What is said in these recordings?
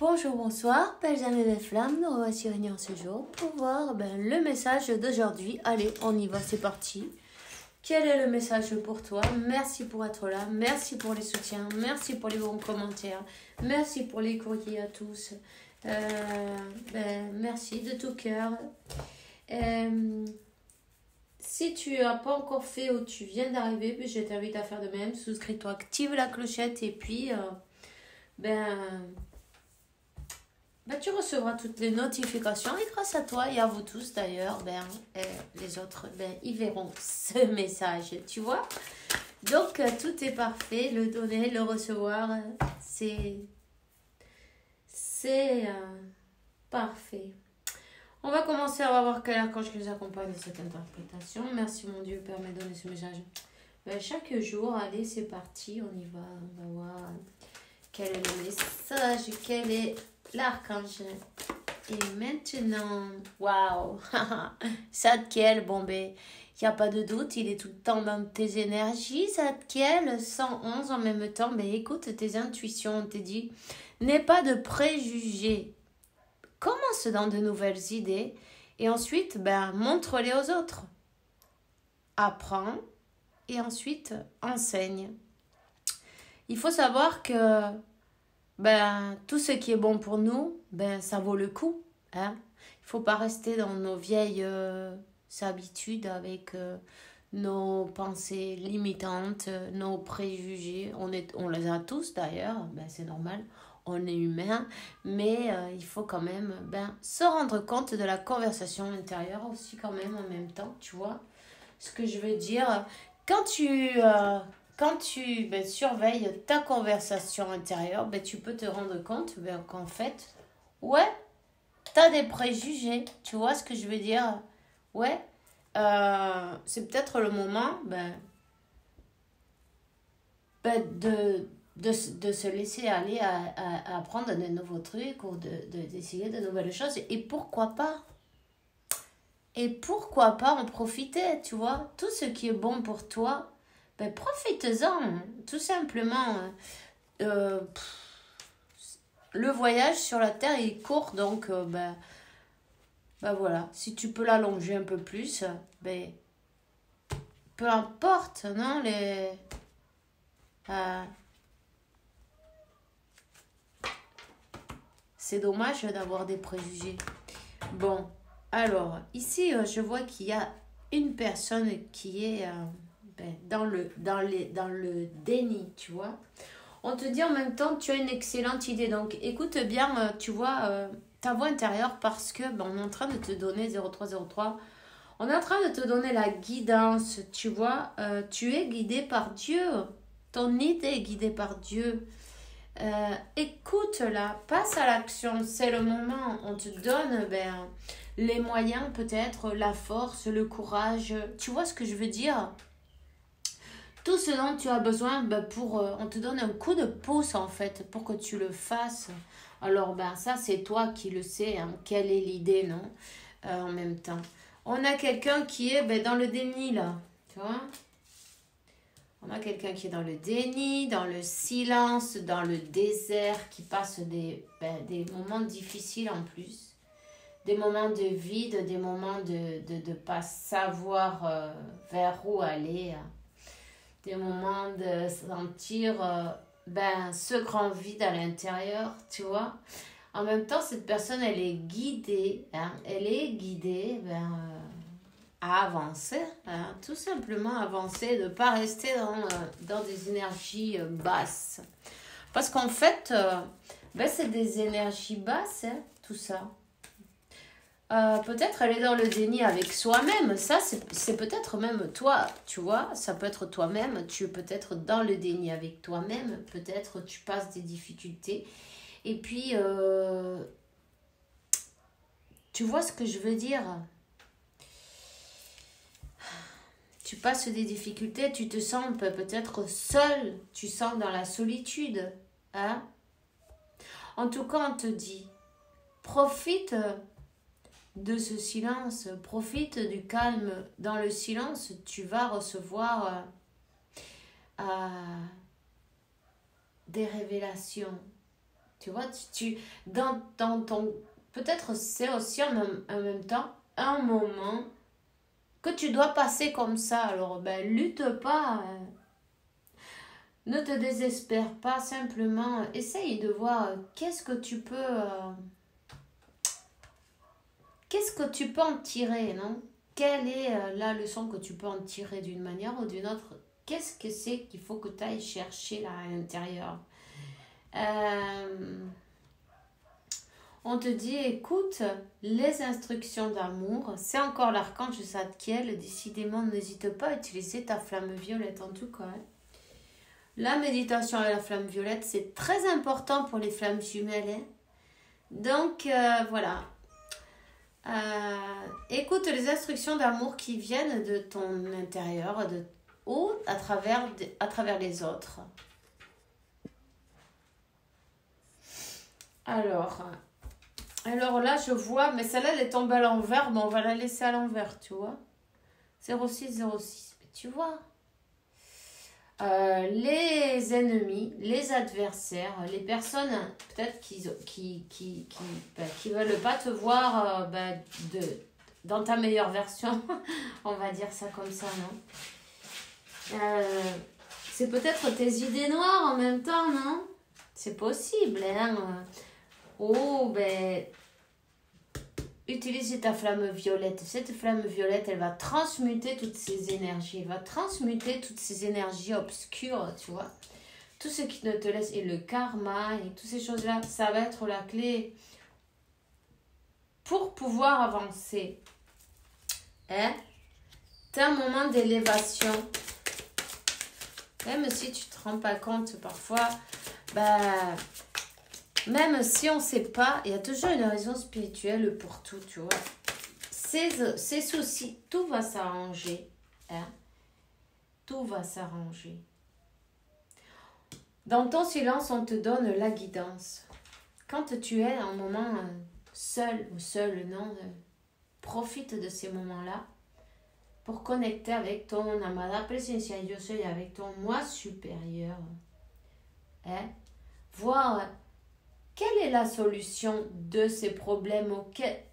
Bonjour, bonsoir, belles âmes et belles flammes, nous revoici réunis ce jour pour voir le message d'aujourd'hui. Allez, on y va, c'est parti. Quel est le message pour toi? Merci pour être là, merci pour les soutiens, merci pour les bons commentaires, merci pour les courriers à tous. Merci de tout cœur. Si tu n'as pas encore fait ou tu viens d'arriver, je t'invite à faire de même. Souscris-toi, active la clochette et puis tu recevras toutes les notifications et grâce à toi et à vous tous d'ailleurs, les autres, ils verront ce message, tu vois. Donc, tout est parfait, le donner, le recevoir, c'est parfait. On va commencer, on va voir quel archange qui nous accompagne dans cette interprétation. Merci mon Dieu, Père, m'a donné ce message. Chaque jour, allez, c'est parti, on y va, on va voir quel est le message, quel est l'archange. Et maintenant, waouh, Zadkiel, il n'y a pas de doute, il est tout le temps dans tes énergies, Zadkiel, 111 en même temps, écoute tes intuitions, on te dit, n'aie pas de préjugés, commence dans de nouvelles idées, et ensuite, montre-les aux autres, apprends, et ensuite, enseigne. Il faut savoir que tout ce qui est bon pour nous, ça vaut le coup. Hein? Il ne faut pas rester dans nos vieilles habitudes avec nos pensées limitantes, nos préjugés. On les a tous d'ailleurs, c'est normal, on est humain. Mais il faut quand même se rendre compte de la conversation intérieure aussi quand même en même temps, tu vois. Ce que je veux dire, quand tu surveilles ta conversation intérieure, tu peux te rendre compte qu'en fait, tu as des préjugés. Tu vois ce que je veux dire? C'est peut-être le moment de se laisser aller à apprendre de nouveaux trucs ou d'essayer de nouvelles choses. Et pourquoi pas? Et pourquoi pas en profiter, tu vois? Tout ce qui est bon pour toi, profite-en, tout simplement. Le voyage sur la Terre est court, donc voilà. Si tu peux l'allonger un peu plus, peu importe, non? C'est dommage d'avoir des préjugés. Bon, alors, ici, je vois qu'il y a une personne qui est dans le déni, tu vois. On te dit en même temps, tu as une excellente idée. Donc, écoute bien, tu vois, ta voix intérieure parce que on est en train de te donner 0303. On est en train de te donner la guidance, tu vois. Tu es guidé par Dieu. Ton idée est guidée par Dieu. Écoute-la, passe à l'action. C'est le moment. On te donne les moyens, peut-être, la force, le courage. Tu vois ce que je veux dire? Tout ce dont tu as besoin on te donne un coup de pouce en fait pour que tu le fasses. Alors ça c'est toi qui le sais, hein, quelle est l'idée, non? En même temps. On a quelqu'un qui est dans le déni là, tu vois? On a quelqu'un qui est dans le déni, dans le silence, dans le désert, qui passe des moments difficiles en plus. Des moments de vide, des moments de ne pas savoir vers où aller. Des moments de sentir ce grand vide à l'intérieur, tu vois. En même temps, cette personne, elle est guidée, hein, à avancer, hein, tout simplement avancer, de ne pas rester dans des énergies basses. Parce qu'en fait, c'est des énergies basses, hein, tout ça. Peut-être elle est dans le déni avec soi-même. Ça, c'est peut-être même toi, tu vois. Ça peut être toi-même. Tu es peut-être dans le déni avec toi-même. Peut-être tu passes des difficultés. Et puis, tu vois ce que je veux dire? Tu passes des difficultés, tu te sens peut-être seul. Tu sens dans la solitude. Hein? En tout cas, on te dit, profite de ce silence, profite du calme. Dans le silence, tu vas recevoir des révélations, Tu vois, dans ton... Peut-être c'est aussi en même temps un moment que tu dois passer comme ça. Alors, ben, lutte pas. Ne te désespère pas. Simplement, essaye de voir qu'est-ce que tu peux... qu'est-ce que tu peux en tirer, non? Quelle est la leçon que tu peux en tirer d'une manière ou d'une autre? Qu'est-ce que c'est qu'il faut que tu ailles chercher là à l'intérieur? On te dit, écoute, les instructions d'amour, c'est encore l'archange Zadkiel, décidément, n'hésite pas à utiliser ta flamme violette en tout cas. Hein. La méditation et la flamme violette, c'est très important pour les flammes jumelles. Hein. Donc, voilà. Écoute les instructions d'amour qui viennent de ton intérieur ou à travers les autres. Alors là, je vois, mais celle-là, elle est tombée à l'envers. Bon, on va la laisser à l'envers, tu vois. 0606. Tu vois, les ennemis, les adversaires, les personnes peut-être qui veulent pas te voir dans ta meilleure version, on va dire ça comme ça, non? C'est peut-être tes idées noires en même temps, non? C'est possible, hein? Oh, ben, utilise ta flamme violette. Cette flamme violette, elle va transmuter toutes ces énergies. Elle va transmuter toutes ces énergies obscures, tu vois. Tout ce qui ne te laisse, et le karma, et toutes ces choses-là, ça va être la clé pour pouvoir avancer. Hein? C'est un moment d'élévation. Même si tu ne te rends pas compte parfois, même si on ne sait pas, il y a toujours une raison spirituelle pour tout, tu vois. Ces soucis, tout va s'arranger. Hein? Tout va s'arranger. Dans ton silence, on te donne la guidance. Quand tu es un moment seul ou seul, non, profite de ces moments-là pour connecter avec ton amada presencia yo soy, avec ton moi supérieur. Hein? Voir quelle est la solution de ces problèmes,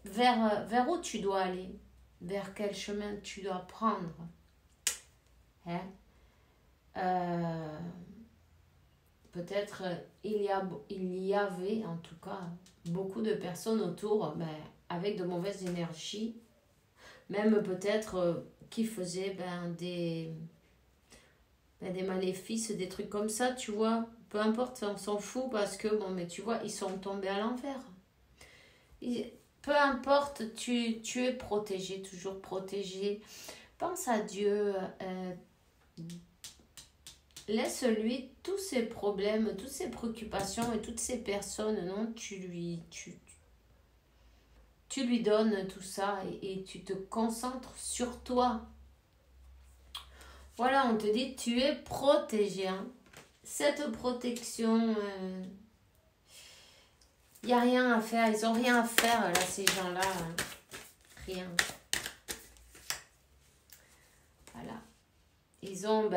vers où tu dois aller, vers quel chemin tu dois prendre. Hein? Peut-être il y avait en tout cas beaucoup de personnes autour avec de mauvaises énergies, même peut-être qui faisaient des maléfices, des trucs comme ça, tu vois. Peu importe, on s'en fout parce que, mais tu vois, ils sont tombés à l'envers. Peu importe, tu es protégé, toujours protégé. Pense à Dieu. Laisse-lui tous ses problèmes, toutes ses préoccupations et toutes ces personnes, non, tu lui donnes tout ça et tu te concentres sur toi. Voilà, on te dit, tu es protégé. Hein. Cette protection, il n'y a rien à faire. Ils n'ont rien à faire, là, ces gens-là. Hein. Rien. Voilà. Ils ont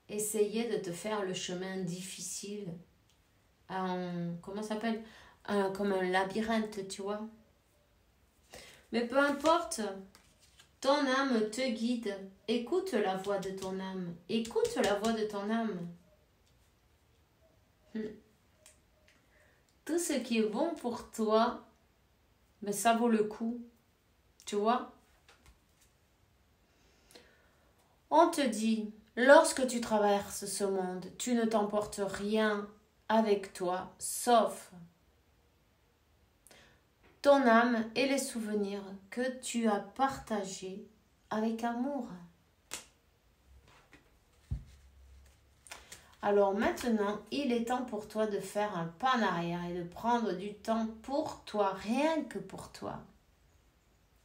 essayé de te faire le chemin difficile. Comment ça s'appelle? Comme un labyrinthe, tu vois. Mais peu importe. Ton âme te guide. Écoute la voix de ton âme. Écoute la voix de ton âme. Tout ce qui est bon pour toi, mais ça vaut le coup. Tu vois? On te dit, lorsque tu traverses ce monde, tu ne t'emportes rien avec toi, sauf ton âme et les souvenirs que tu as partagés avec amour. Alors maintenant, il est temps pour toi de faire un pas en arrière et de prendre du temps pour toi, rien que pour toi.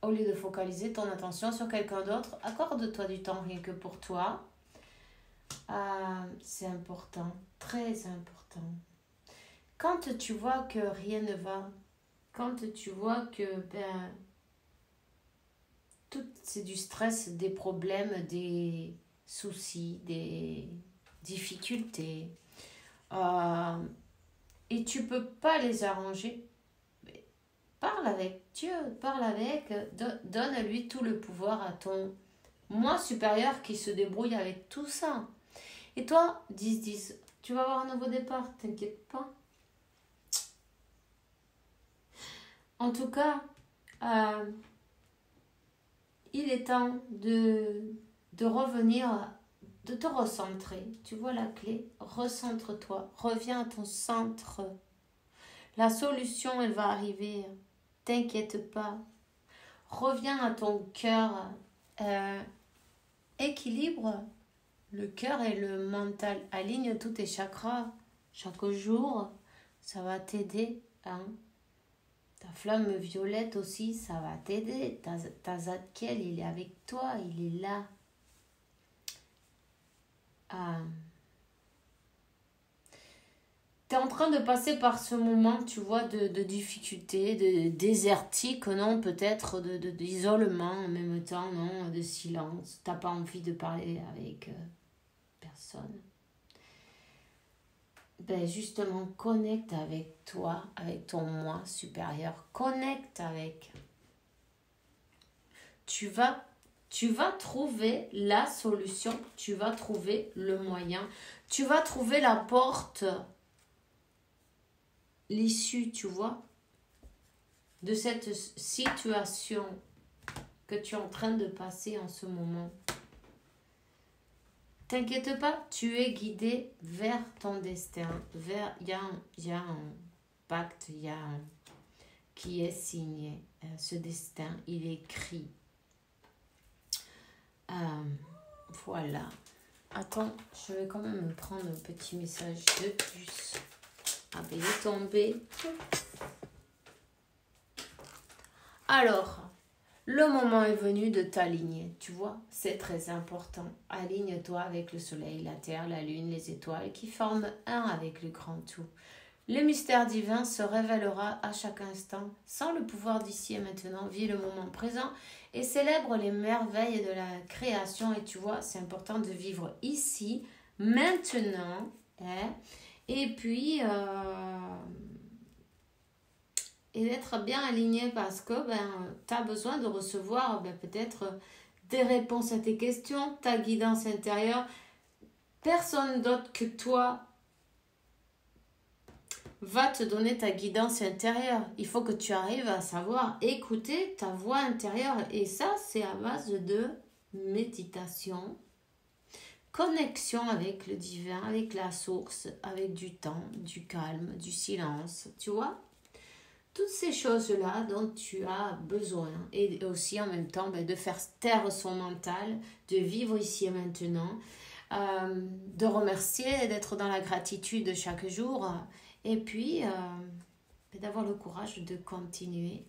Au lieu de focaliser ton attention sur quelqu'un d'autre, accorde-toi du temps rien que pour toi. C'est important, très important. Quand tu vois que rien ne va, quand tu vois que tout c'est du stress, des problèmes, des soucis, des difficultés, et tu peux pas les arranger, mais parle avec Dieu, parle avec, donne-lui tout le pouvoir à ton moi supérieur qui se débrouille avec tout ça. Et toi, 10-10, tu vas avoir un nouveau départ, t'inquiète pas. En tout cas, il est temps de revenir, de te recentrer. Tu vois la clé? Recentre-toi, reviens à ton centre. La solution, elle va arriver. T'inquiète pas. Reviens à ton cœur. Équilibre le cœur et le mental. Aligne tous tes chakras. Chaque jour, ça va t'aider. Hein? Ta flamme violette aussi, ça va t'aider. Ta Zadkiel, il est avec toi, il est là. Tu es en train de passer par ce moment, tu vois, de difficulté, de désertique, non, peut-être d'isolement en même temps, non, de silence. Tu n'as pas envie de parler avec personne. Ben justement, connecte avec toi, avec ton moi supérieur. Connecte avec. Tu vas trouver la solution, tu vas trouver le moyen, tu vas trouver la porte, l'issue, tu vois, de cette situation que tu es en train de passer en ce moment. T'inquiète pas, tu es guidé vers ton destin. Il y a un pacte, qui est signé. Ce destin, il est écrit. Voilà. Attends, je vais quand même me prendre un petit message de plus. Ah ben, il est tombé. Alors, le moment est venu de t'aligner. Tu vois, c'est très important. Aligne-toi avec le soleil, la terre, la lune, les étoiles qui forment un avec le grand tout. Le mystère divin se révélera à chaque instant. Sans le pouvoir d'ici et maintenant, vis le moment présent et célèbre les merveilles de la création. Et tu vois, c'est important de vivre ici, maintenant. Hein, et puis, et d'être bien aligné parce que tu as besoin de recevoir peut-être des réponses à tes questions, ta guidance intérieure. Personne d'autre que toi va te donner ta guidance intérieure. Il faut que tu arrives à savoir écouter ta voix intérieure. Et ça, c'est à base de méditation, connexion avec le divin, avec la source, avec du temps, du calme, du silence. Tu vois? Toutes ces choses-là dont tu as besoin. Et aussi en même temps de faire taire son mental, de vivre ici et maintenant, de remercier, d'être dans la gratitude chaque jour. Et puis, d'avoir le courage de continuer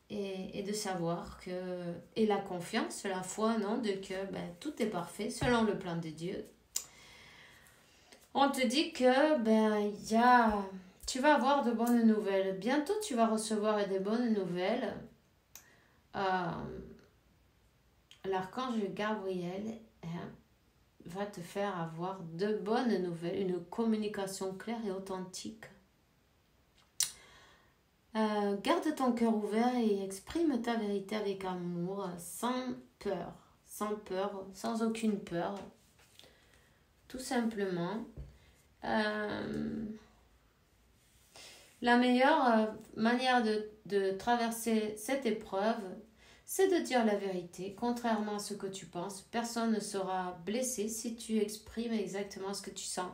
et de savoir que, et la confiance, la foi, non, de que tout est parfait selon le plan de Dieu. On te dit que, tu vas avoir de bonnes nouvelles. Bientôt, tu vas recevoir des bonnes nouvelles. L'archange Gabriel va te faire avoir de bonnes nouvelles, une communication claire et authentique. Garde ton cœur ouvert et exprime ta vérité avec amour, sans peur, sans aucune peur. Tout simplement. La meilleure manière de traverser cette épreuve, c'est de dire la vérité. Contrairement à ce que tu penses, personne ne sera blessé si tu exprimes exactement ce que tu sens.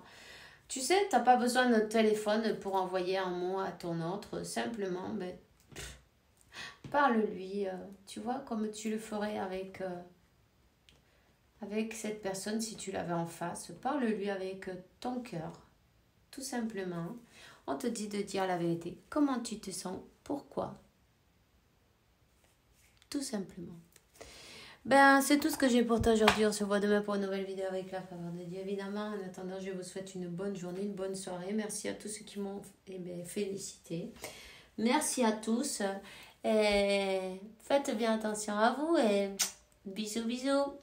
Tu sais, tu n'as pas besoin d'un téléphone pour envoyer un mot à ton autre. Simplement, parle-lui, tu vois, comme tu le ferais avec cette personne si tu l'avais en face. Parle-lui avec ton cœur, tout simplement. On te dit de dire la vérité. Comment tu te sens? Pourquoi? Tout simplement. C'est tout ce que j'ai pour toi aujourd'hui. On se voit demain pour une nouvelle vidéo avec la faveur de Dieu. Évidemment, en attendant, je vous souhaite une bonne journée, une bonne soirée. Merci à tous ceux qui m'ont félicité. Merci à tous. Et faites bien attention à vous et bisous, bisous.